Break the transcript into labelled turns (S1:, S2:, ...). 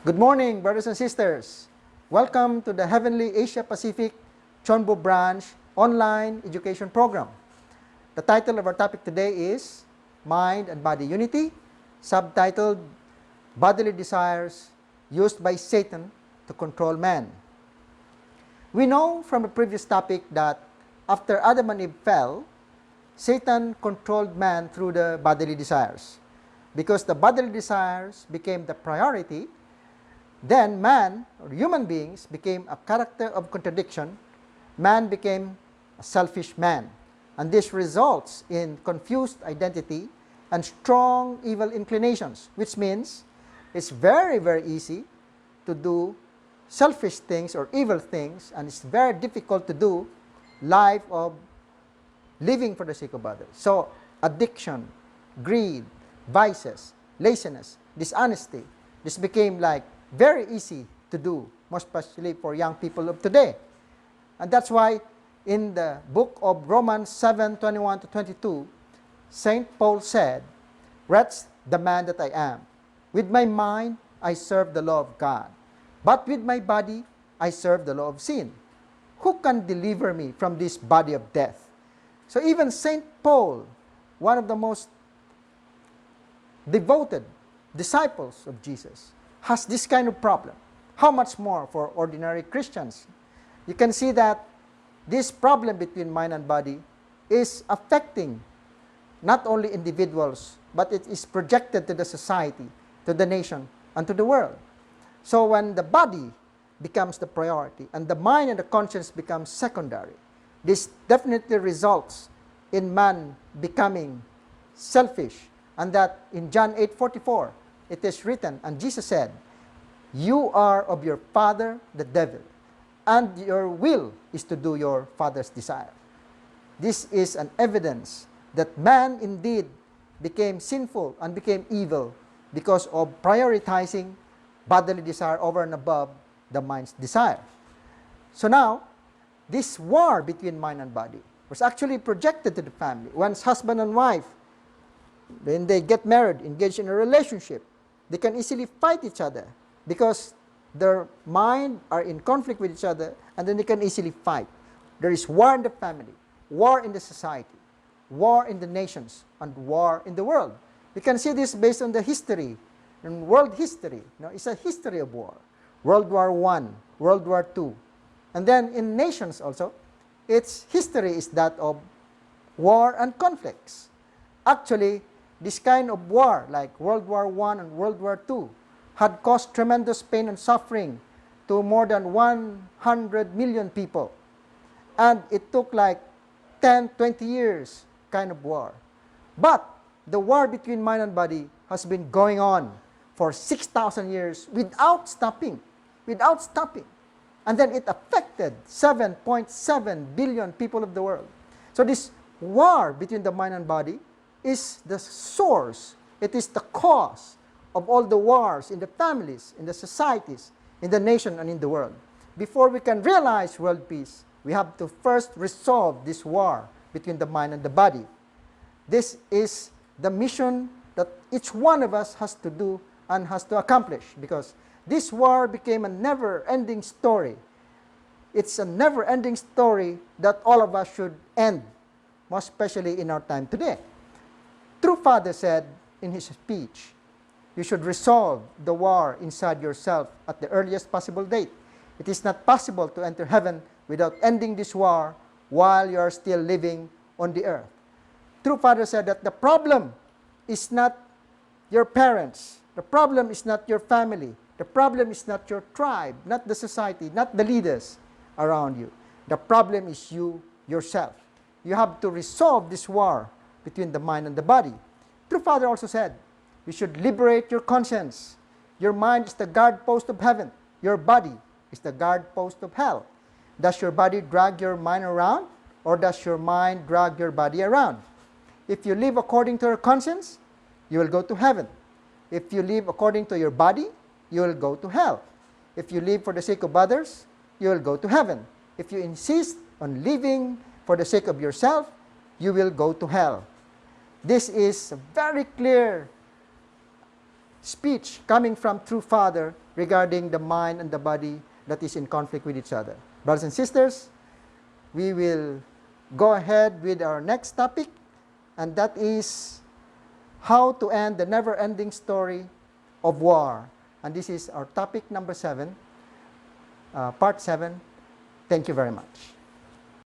S1: Good morning, brothers and sisters. Welcome to the Heavenly Asia Pacific Chonbu Branch online education program. The title of our topic today is Mind and Body Unity, subtitled Bodily Desires Used by Satan to Control Man. We know from the previous topic that after Adam and Eve fell, Satan controlled man through the bodily desires. Because the bodily desires became the priority, then man, or human beings, became a character of contradiction. Man became a selfish man. And this results in confused identity and strong evil inclinations, which means it's very, very easy to do selfish things or evil things, and it's very difficult to do life of living for the sake of others. So addiction, greed, vices, laziness, dishonesty, this became like very easy to do, most especially for young people of today. And that's why in the book of Romans 7:21 to 22, St. Paul said, "Wretched the man that I am. With my mind I serve the law of God, but with my body I serve the law of sin. Who can deliver me from this body of death?" So even St. Paul, one of the most devoted disciples of Jesus, has this kind of problem. How much more for ordinary Christians? You can see that this problem between mind and body is affecting not only individuals, but it is projected to the society, to the nation, and to the world. So when the body becomes the priority and the mind and the conscience becomes secondary, this definitely results in man becoming selfish. And that in John 8:44, it is written, and Jesus said, "You are of your father, the devil, and your will is to do your father's desire." This is an evidence that man indeed became sinful and became evil because of prioritizing bodily desire over and above the mind's desire. So now, this war between mind and body was actually projected to the family. Once husband and wife, when they get married, engage in a relationship, they can easily fight each other because their mind are in conflict with each other, and then they can easily fight. There is war in the family, war in the society, war in the nations, and war in the world. You can see this based on the history, in world history. It's a history of war. World War I, World War II. And then in nations also, its history is that of war and conflicts. Actually, this kind of war, like World War I and World War II, had caused tremendous pain and suffering to more than 100 million people. And it took like 10, 20 years kind of war. But the war between mind and body has been going on for 6,000 years without stopping. And then it affected 7.7 billion people of the world. So this war between the mind and body is the source, it is the cause of all the wars in the families, in the societies, in the nation, and in the world. Before we can realize world peace, we have to first resolve this war between the mind and the body. This is the mission that each one of us has to do and has to accomplish, because this war became a never-ending story. It's a never-ending story that all of us should end, most especially in our time today. True Father said in his speech, "You should resolve the war inside yourself at the earliest possible date. It is not possible to enter heaven without ending this war while you are still living on the earth." True Father said that the problem is not your parents, the problem is not your family, the problem is not your tribe, not the society, not the leaders around you. The problem is you yourself. You have to resolve this war between the mind and the body. True Father also said, you should liberate your conscience. Your mind is the guard post of heaven. Your body is the guard post of hell. Does your body drag your mind around, or does your mind drag your body around? If you live according to your conscience, you will go to heaven. If you live according to your body, you will go to hell. If you live for the sake of others, you will go to heaven. If you insist on living for the sake of yourself, you will go to hell. This is a very clear speech coming from true Father regarding the mind and the body that is in conflict with each other. Brothers and sisters, we will go ahead with our next topic, and that is how to end the never-ending story of war. And this is our topic number 7, part 7. Thank you very much.